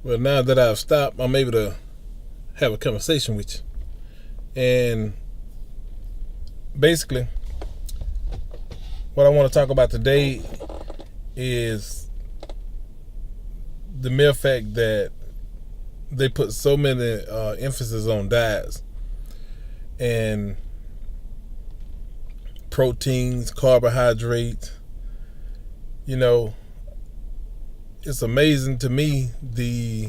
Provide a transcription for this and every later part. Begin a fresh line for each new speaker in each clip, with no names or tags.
Well, now that I've stopped, I'm able to have a conversation with you. And basically, what I want to talk about today is the mere fact that they put so many emphasis on diets and proteins, carbohydrates. You know, it's amazing to me the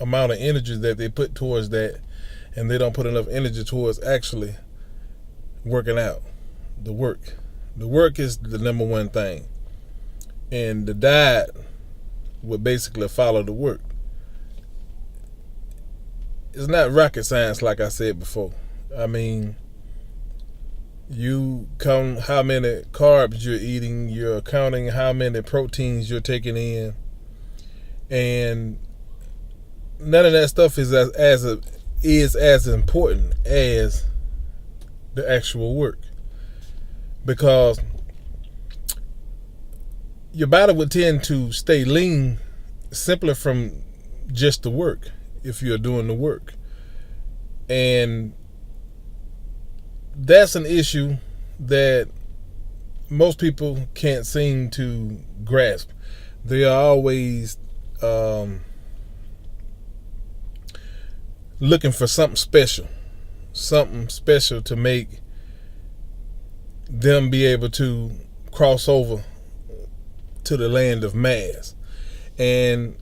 amount of energy that they put towards that, and they don't put enough energy towards actually working out. The work is the number one thing, and the diet would basically follow the work. It's not rocket science, like I said before. I mean, you count how many carbs you're eating, you're counting how many proteins you're taking in, and none of that stuff is as important as the actual work, because your body would tend to stay lean simply from just the work if you're doing the work. And that's an issue that most people can't seem to grasp. They are always looking for something special to make them be able to cross over to the land of mass. And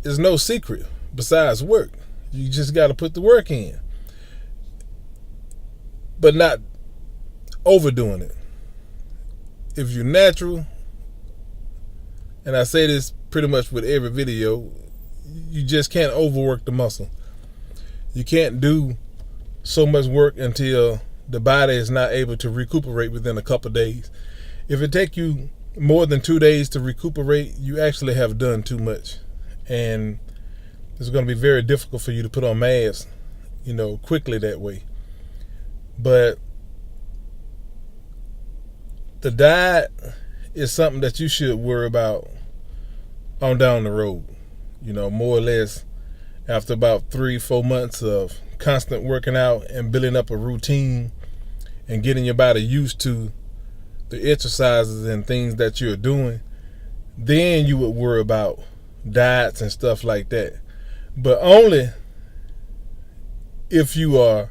there's no secret besides work. You just got to put the work in, but not overdoing it. If you're natural, and I say this pretty much with every video, you just can't overwork the muscle. You can't do so much work until the body is not able to recuperate within a couple of days. If it takes you more than 2 days to recuperate, you actually have done too much, and it's going to be very difficult for you to put on mass, quickly that way. But the diet is something that you should worry about on down the road. More or less after about 3-4 months of constant working out and building up a routine and getting your body used to the exercises and things that you're doing, then you would worry about diets and stuff like that. But only if you are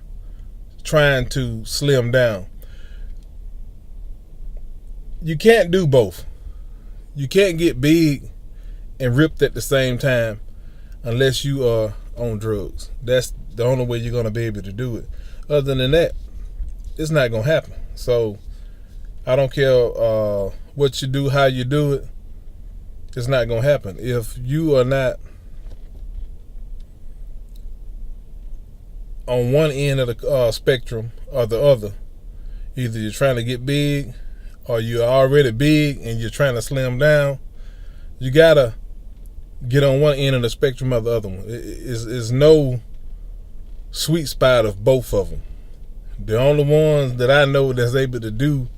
trying to slim down. You can't do both. You can't get big and ripped at the same time unless you are on drugs. That's the only way you're going to be able to do it. Other than that, it's not going to happen. So I don't care what you do, how you do it, it's not going to happen. If you are not on one end of the spectrum or the other, either you're trying to get big or you're already big and you're trying to slim down, you got to get on one end of the spectrum or the other one. It's no sweet spot of both of them. The only ones that I know that's able to do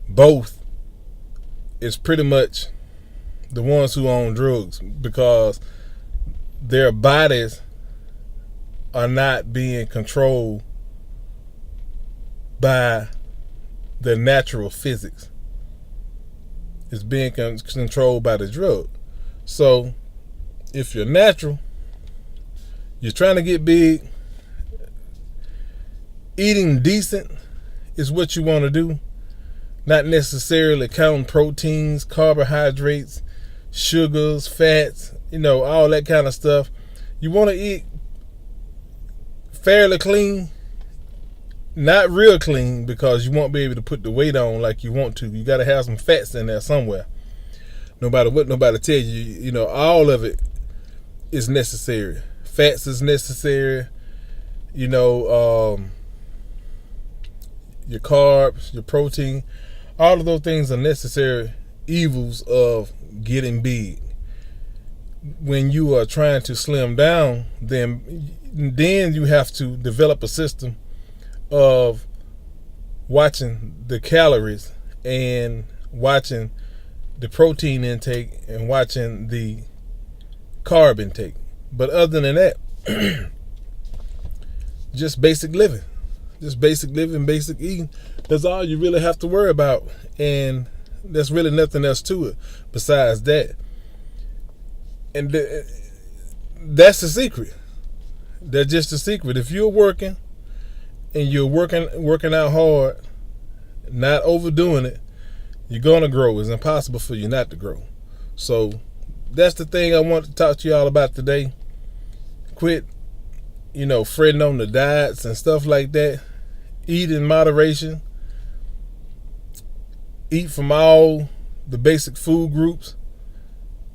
both is pretty much the ones who own drugs, because their bodies are not being controlled by the natural physics. It's being controlled by the drug. So if you're natural, you're trying to get big, eating decent is what you want to do, not necessarily counting proteins, carbohydrates, sugars, fats, all that kind of stuff. You want to eat fairly clean, not real clean, because you won't be able to put the weight on like you want to. You got to have some fats in there somewhere. No matter what nobody tells you, all of it is necessary. Fats is necessary. Your carbs, your protein, all of those things are necessary evils of getting big. When you are trying to slim down, then you have to develop a system of watching the calories and watching the protein intake and watching the carb intake. But other than that, just basic living. Just basic living, basic eating. That's all you really have to worry about. And there's really nothing else to it besides that. And that's the secret. That's just the secret. If you're working and you're working out hard, not overdoing it, you're going to grow. It's impossible for you not to grow. So that's the thing I want to talk to y'all about today. Quit, fretting on the diets and stuff like that. Eat in moderation. Eat from all the basic food groups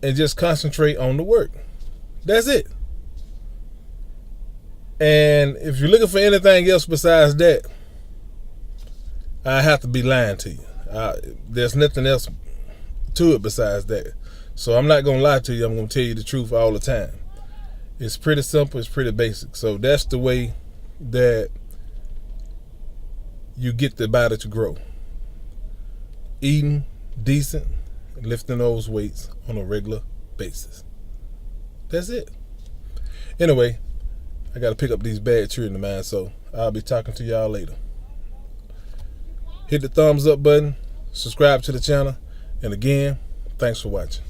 and just concentrate on the work. That's it. And if you're looking for anything else besides that, I have to be lying to you. There's nothing else to it besides that. So I'm not going to lie to you. I'm going to tell you the truth all the time. It's pretty simple. It's pretty basic. So that's the way that you get the body to grow. Eating decent, lifting those weights on a regular basis. That's it. Anyway, I got to pick up these bags here in the mine, so I'll be talking to y'all later. Hit the thumbs up button, subscribe to the channel, and again, thanks for watching.